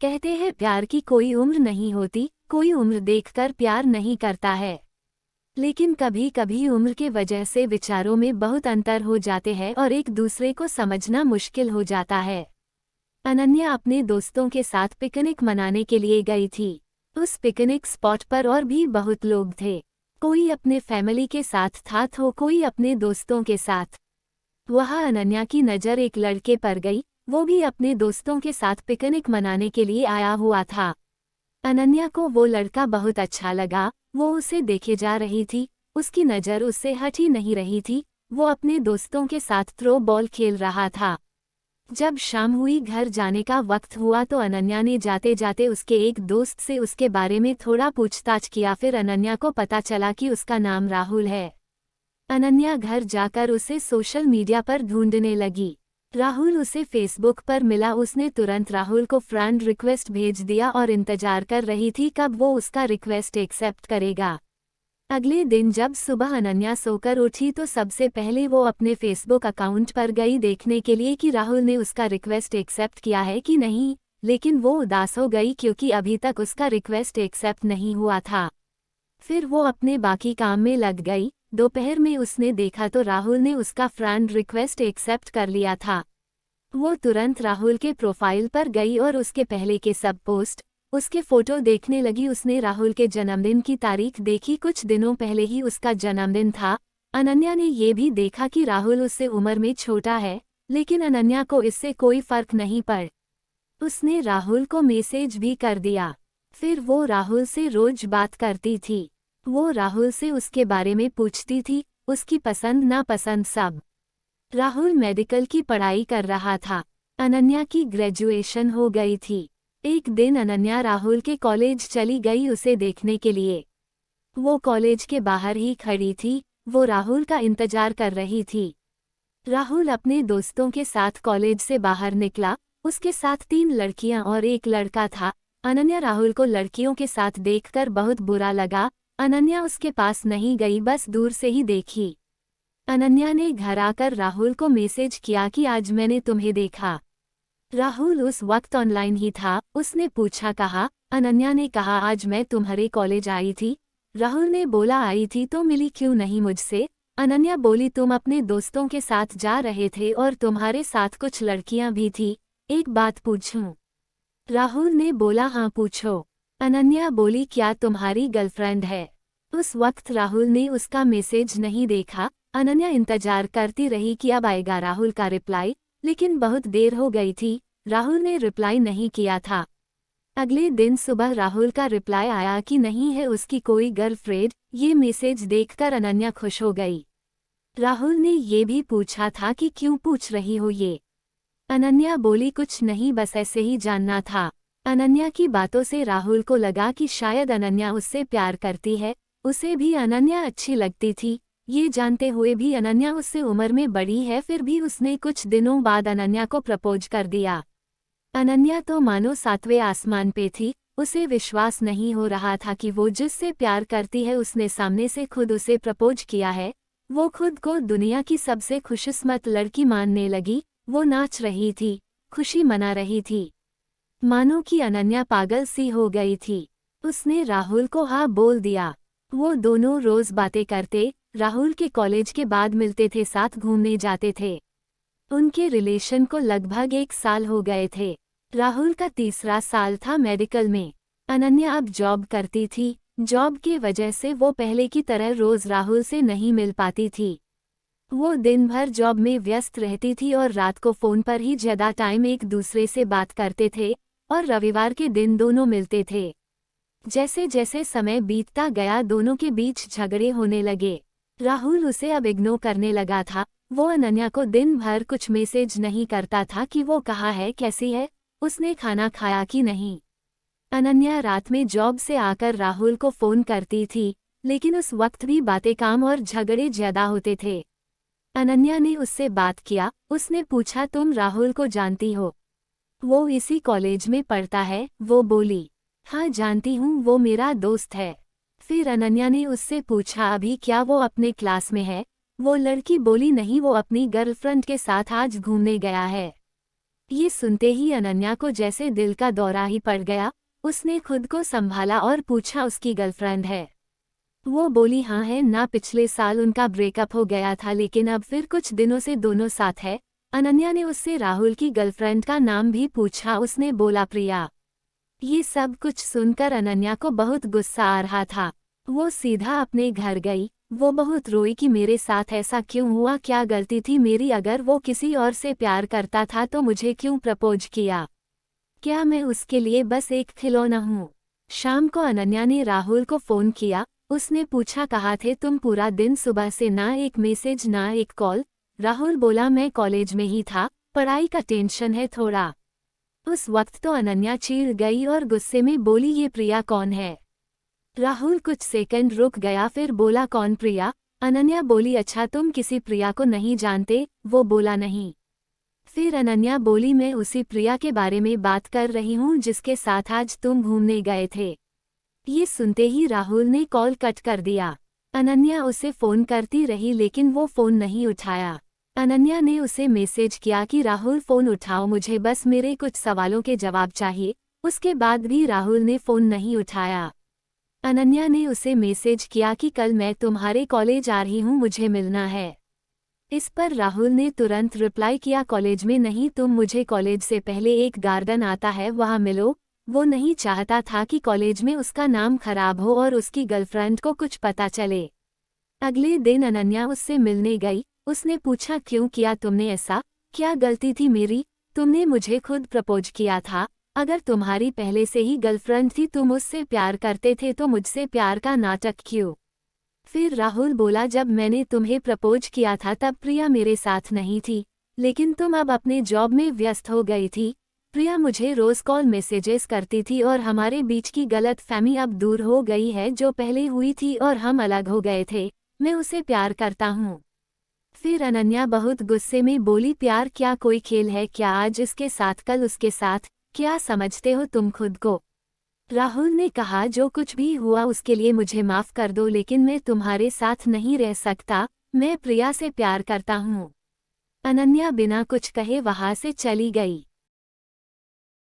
कहते हैं प्यार की कोई उम्र नहीं होती, कोई उम्र देखकर प्यार नहीं करता है। लेकिन कभी कभी उम्र के वजह से विचारों में बहुत अंतर हो जाते हैं और एक दूसरे को समझना मुश्किल हो जाता है। अनन्या अपने दोस्तों के साथ पिकनिक मनाने के लिए गई थी। उस पिकनिक स्पॉट पर और भी बहुत लोग थे। कोई अपने फैमिली के साथ था तो कोई अपने दोस्तों के साथ। वहाँ अनन्या की नज़र एक लड़के पर गई, वो भी अपने दोस्तों के साथ पिकनिक मनाने के लिए आया हुआ था। अनन्या को वो लड़का बहुत अच्छा लगा, वो उसे देखे जा रही थी, उसकी नज़र उससे हट ही नहीं रही थी। वो अपने दोस्तों के साथ थ्रो बॉल खेल रहा था। जब शाम हुई, घर जाने का वक्त हुआ तो अनन्या ने जाते जाते उसके एक दोस्त से उसके बारे में थोड़ा पूछताछ किया। फिर अनन्या को पता चला कि उसका नाम राहुल है। अनन्या घर जाकर उसे सोशल मीडिया पर ढूंढने लगी। राहुल उसे फेसबुक पर मिला। उसने तुरंत राहुल को फ्रेंड रिक्वेस्ट भेज दिया और इंतजार कर रही थी कब वो उसका रिक्वेस्ट एक्सेप्ट करेगा। अगले दिन जब सुबह अनन्या सोकर उठी तो सबसे पहले वो अपने फेसबुक अकाउंट पर गई देखने के लिए कि राहुल ने उसका रिक्वेस्ट एक्सेप्ट किया है कि नहीं, लेकिन वो उदास हो गई क्योंकि अभी तक उसका रिक्वेस्ट एक्सेप्ट नहीं हुआ था। फिर वो अपने बाकी काम में लग गई। दोपहर में उसने देखा तो राहुल ने उसका फ्रेंड रिक्वेस्ट एक्सेप्ट कर लिया था। वो तुरंत राहुल के प्रोफाइल पर गई और उसके पहले के सब पोस्ट, उसके फोटो देखने लगी। उसने राहुल के जन्मदिन की तारीख देखी, कुछ दिनों पहले ही उसका जन्मदिन था। अनन्या ने ये भी देखा कि राहुल उससे उम्र में छोटा है, लेकिन अनन्या को इससे कोई फर्क नहीं पड़। उसने राहुल को मैसेज भी कर दिया। फिर वो राहुल से रोज बात करती थी। वो राहुल से उसके बारे में पूछती थी, उसकी पसंद नापसंद सब। राहुल मेडिकल की पढ़ाई कर रहा था। अनन्या की ग्रेजुएशन हो गई थी। एक दिन अनन्या राहुल के कॉलेज चली गई उसे देखने के लिए। वो कॉलेज के बाहर ही खड़ी थी, वो राहुल का इंतजार कर रही थी। राहुल अपने दोस्तों के साथ कॉलेज से बाहर निकला। उसके साथ 3 लड़कियां और एक लड़का था। अनन्या राहुल को लड़कियों के साथ देखकर बहुत बुरा लगा। अनन्या उसके पास नहीं गई, बस दूर से ही देखी। अनन्या ने घर आकर राहुल को मैसेज किया कि आज मैंने तुम्हें देखा। राहुल उस वक्त ऑनलाइन ही था। उसने पूछा कहा। अनन्या ने कहा आज मैं तुम्हारे कॉलेज आई थी। राहुल ने बोला आई थी तो मिली क्यों नहीं मुझसे। अनन्या बोली तुम अपने दोस्तों के साथ जा रहे थे और तुम्हारे साथ कुछ लड़कियां भी थी, एक बात पूछूं। राहुल ने बोला हाँ पूछो। अनन्या बोली क्या तुम्हारी गर्लफ्रेंड है। उस वक्त राहुल ने उसका मैसेज नहीं देखा। अनन्या इंतजार करती रही कि अब आएगा राहुल का रिप्लाई, लेकिन बहुत देर हो गई थी, राहुल ने रिप्लाई नहीं किया था। अगले दिन सुबह राहुल का रिप्लाई आया कि नहीं है उसकी कोई गर्लफ्रेंड। ये मैसेज देखकर अनन्या खुश हो गई। राहुल ने ये भी पूछा था कि क्यों पूछ रही हो ये। अनन्या बोली कुछ नहीं, बस ऐसे ही जानना था। अनन्या की बातों से राहुल को लगा कि शायद अनन्या उससे प्यार करती है। उसे भी अनन्या अच्छी लगती थी। ये जानते हुए भी अनन्या उससे उम्र में बड़ी है, फिर भी उसने कुछ दिनों बाद अनन्या को प्रपोज कर दिया। अनन्या तो मानो 7वें आसमान पे थी। उसे विश्वास नहीं हो रहा था कि वो जिससे प्यार करती है उसने सामने से खुद उसे प्रपोज किया है। वो खुद को दुनिया की सबसे खुशकिस्मत लड़की मानने लगी। वो नाच रही थी, खुशी मना रही थी, मानो कि अनन्या पागल सी हो गई थी। उसने राहुल को हाँ बोल दिया। वो दोनों रोज बातें करते, राहुल के कॉलेज के बाद मिलते थे, साथ घूमने जाते थे। उनके रिलेशन को लगभग 1 साल हो गए थे। राहुल का 3रा साल था मेडिकल में। अनन्या अब जॉब करती थी। जॉब की वजह से वो पहले की तरह रोज राहुल से नहीं मिल पाती थी। वो दिन भर जॉब में व्यस्त रहती थी और रात को फोन पर ही ज्यादा टाइम एक दूसरे से बात करते थे और रविवार के दिन दोनों मिलते थे। जैसे जैसे समय बीतता गया दोनों के बीच झगड़े होने लगे। राहुल उसे अब इग्नोर करने लगा था। वो अनन्या को दिन भर कुछ मैसेज नहीं करता था कि वो कहाँ है, कैसी है, उसने खाना खाया कि नहीं। अनन्या रात में जॉब से आकर राहुल को फोन करती थी, लेकिन उस वक्त भी बातें काम और झगड़े ज्यादा होते थे। अनन्या ने उससे बात किया। उसने पूछा तुम राहुल को जानती हो, वो इसी कॉलेज में पढ़ता है। वो बोली हाँ जानती हूँ, वो मेरा दोस्त है। फिर अनन्या ने उससे पूछा अभी क्या वो अपने क्लास में है। वो लड़की बोली नहीं, वो अपनी गर्लफ्रेंड के साथ आज घूमने गया है। ये सुनते ही अनन्या को जैसे दिल का दौरा ही पड़ गया। उसने खुद को संभाला और पूछा उसकी गर्लफ्रेंड है। वो बोली हाँ है ना, पिछले साल उनका ब्रेकअप हो गया था लेकिन अब फिर कुछ दिनों से दोनों साथ है। अनन्या ने उससे राहुल की गर्लफ्रेंड का नाम भी पूछा। उसने बोला प्रिया। ये सब कुछ सुनकर अनन्या को बहुत गुस्सा आ रहा था। वो सीधा अपने घर गई। वो बहुत रोई कि मेरे साथ ऐसा क्यों हुआ, क्या गलती थी मेरी, अगर वो किसी और से प्यार करता था तो मुझे क्यों प्रपोज किया, क्या मैं उसके लिए बस एक खिलौना हूँ। शाम को अनन्या ने राहुल को फोन किया। उसने पूछा कहाँ थे तुम पूरा दिन, सुबह से ना एक मैसेज ना एक कॉल। राहुल बोला मैं कॉलेज में ही था, पढ़ाई का टेंशन है थोड़ा। उस वक्त तो अनन्या चिढ़ गई और गुस्से में बोली ये प्रिया कौन है। राहुल कुछ सेकंड रुक गया फिर बोला कौन प्रिया। अनन्या बोली अच्छा तुम किसी प्रिया को नहीं जानते। वो बोला नहीं। फिर अनन्या बोली मैं उसी प्रिया के बारे में बात कर रही हूँ जिसके साथ आज तुम घूमने गए थे। ये सुनते ही राहुल ने कॉल कट कर दिया। अनन्या उसे फोन करती रही लेकिन वो फोन नहीं उठाया। अनन्या ने उसे मैसेज किया कि राहुल फोन उठाओ, मुझे बस मेरे कुछ सवालों के जवाब चाहिए। उसके बाद भी राहुल ने फोन नहीं उठाया। अनन्या ने उसे मैसेज किया कि कल मैं तुम्हारे कॉलेज आ रही हूँ, मुझे मिलना है। इस पर राहुल ने तुरंत रिप्लाई किया कॉलेज में नहीं, तुम मुझे कॉलेज से पहले एक गार्डन आता है वहाँ मिलो। वो नहीं चाहता था कि कॉलेज में उसका नाम खराब हो और उसकी गर्लफ्रेंड को कुछ पता चले। अगले दिन अनन्या उससे मिलने गई। उसने पूछा क्यों किया तुमने ऐसा, क्या गलती थी मेरी, तुमने मुझे खुद प्रपोज किया था। अगर तुम्हारी पहले से ही गर्लफ्रेंड थी, तुम उससे प्यार करते थे तो मुझसे प्यार का नाटक क्यों। फिर राहुल बोला जब मैंने तुम्हें प्रपोज किया था तब प्रिया मेरे साथ नहीं थी, लेकिन तुम अब अपने जॉब में व्यस्त हो गई थी। प्रिया मुझे रोज कॉल मैसेजेस करती थी और हमारे बीच की गलतफहमी अब दूर हो गई है, जो पहले हुई थी और हम अलग हो गए थे। मैं उसे प्यार करता हूँ। फिर अनन्या बहुत गुस्से में बोली प्यार क्या कोई खेल है क्या, आज इसके साथ कल उसके साथ, क्या समझते हो तुम खुद को। राहुल ने कहा जो कुछ भी हुआ उसके लिए मुझे माफ कर दो, लेकिन मैं तुम्हारे साथ नहीं रह सकता, मैं प्रिया से प्यार करता हूँ। अनन्या बिना कुछ कहे वहां से चली गई।